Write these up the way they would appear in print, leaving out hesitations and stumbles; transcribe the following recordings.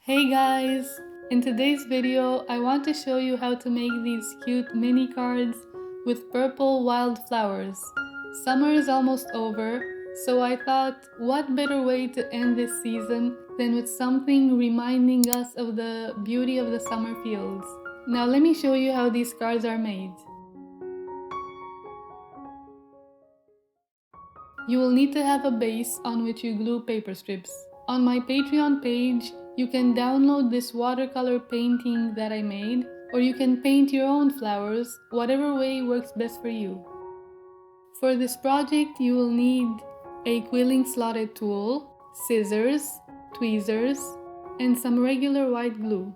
Hey guys! In today's video, I want to show you how to make these cute mini cards with purple wildflowers. Summer is almost over, so I thought what better way to end this season than with something reminding us of the beauty of the summer fields. Now let me show you how these cards are made. You will need to have a base on which you glue paper strips. On my Patreon page, you can download this watercolor painting that I made, or you can paint your own flowers, whatever way works best for you. For this project, you will need a quilling slotted tool, scissors, tweezers, and some regular white glue.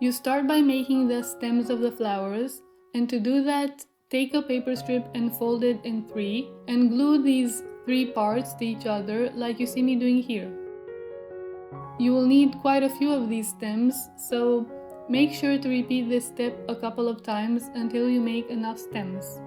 You start by making the stems of the flowers, and to do that, take a paper strip and fold it in three, and glue these three parts to each other like you see me doing here. You will need quite a few of these stems, so make sure to repeat this step a couple of times until you make enough stems.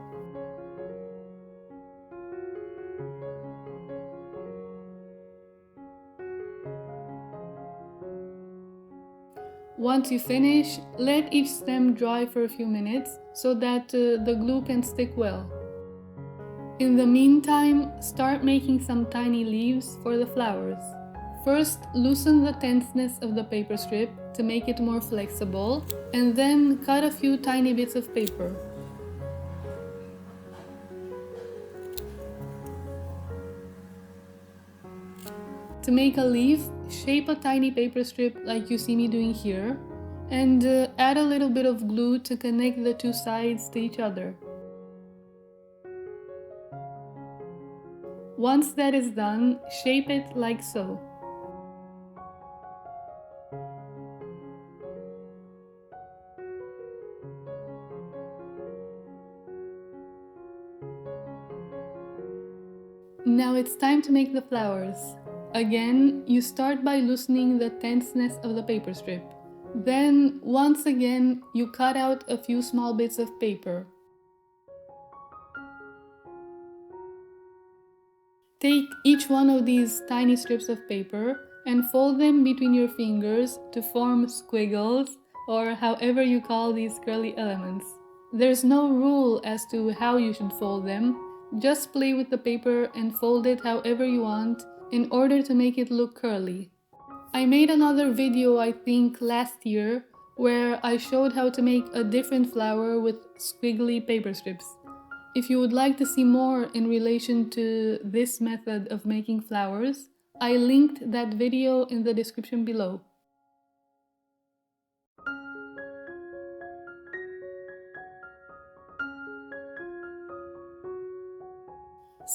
Once you finish, let each stem dry for a few minutes so that the glue can stick well. In the meantime, start making some tiny leaves for the flowers. First, loosen the tenseness of the paper strip to make it more flexible, and then cut a few tiny bits of paper. To make a leaf, shape a tiny paper strip like you see me doing here, and add a little bit of glue to connect the two sides to each other. Once that is done, shape it like so. Now it's time to make the flowers. Again, you start by loosening the tenseness of the paper strip. Then, once again, you cut out a few small bits of paper. Take each one of these tiny strips of paper and fold them between your fingers to form squiggles, or however you call these curly elements. There's no rule as to how you should fold them. Just play with the paper and fold it however you want in order to make it look curly. I made another video, I think last year, where I showed how to make a different flower with squiggly paper strips. If you would like to see more in relation to this method of making flowers, I linked that video in the description below.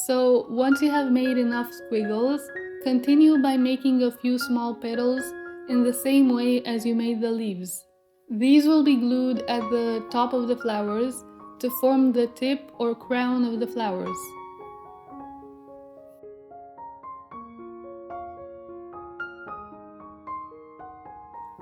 So once you have made enough squiggles, continue by making a few small petals in the same way as you made the leaves. These will be glued at the top of the flowers to form the tip or crown of the flowers.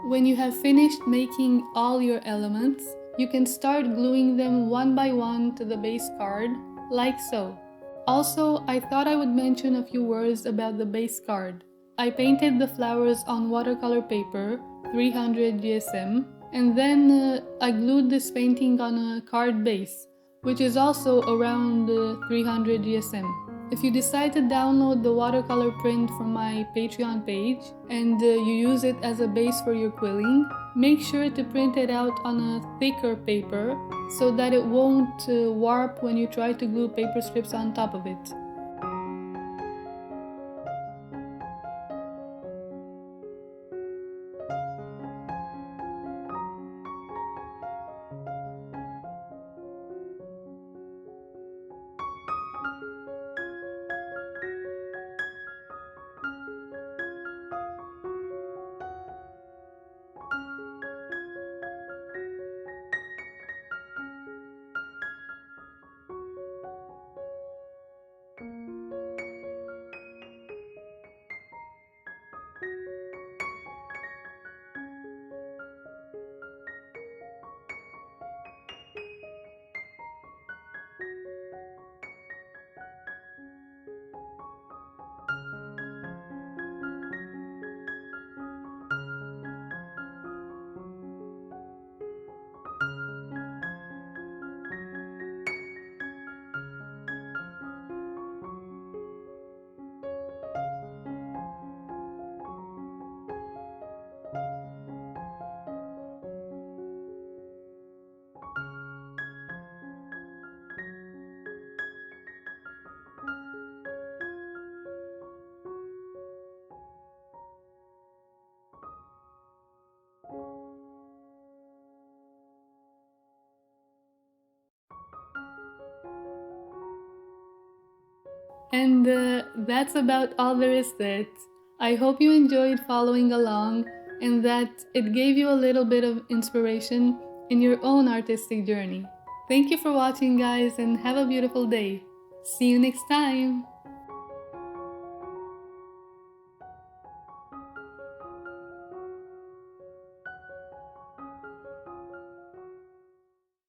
When you have finished making all your elements, you can start gluing them one by one to the base card, like so. Also, I thought I would mention a few words about the base card. I painted the flowers on watercolor paper, 300 GSM, and then I glued this painting on a card base, which is also around 300 GSM. If you decide to download the watercolor print from my Patreon page and you use it as a base for your quilling, make sure to print it out on a thicker paper so that it won't warp when you try to glue paper strips on top of it. And that's about all there is to it. I hope you enjoyed following along and that it gave you a little bit of inspiration in your own artistic journey. Thank you for watching, guys, and have a beautiful day. See you next time!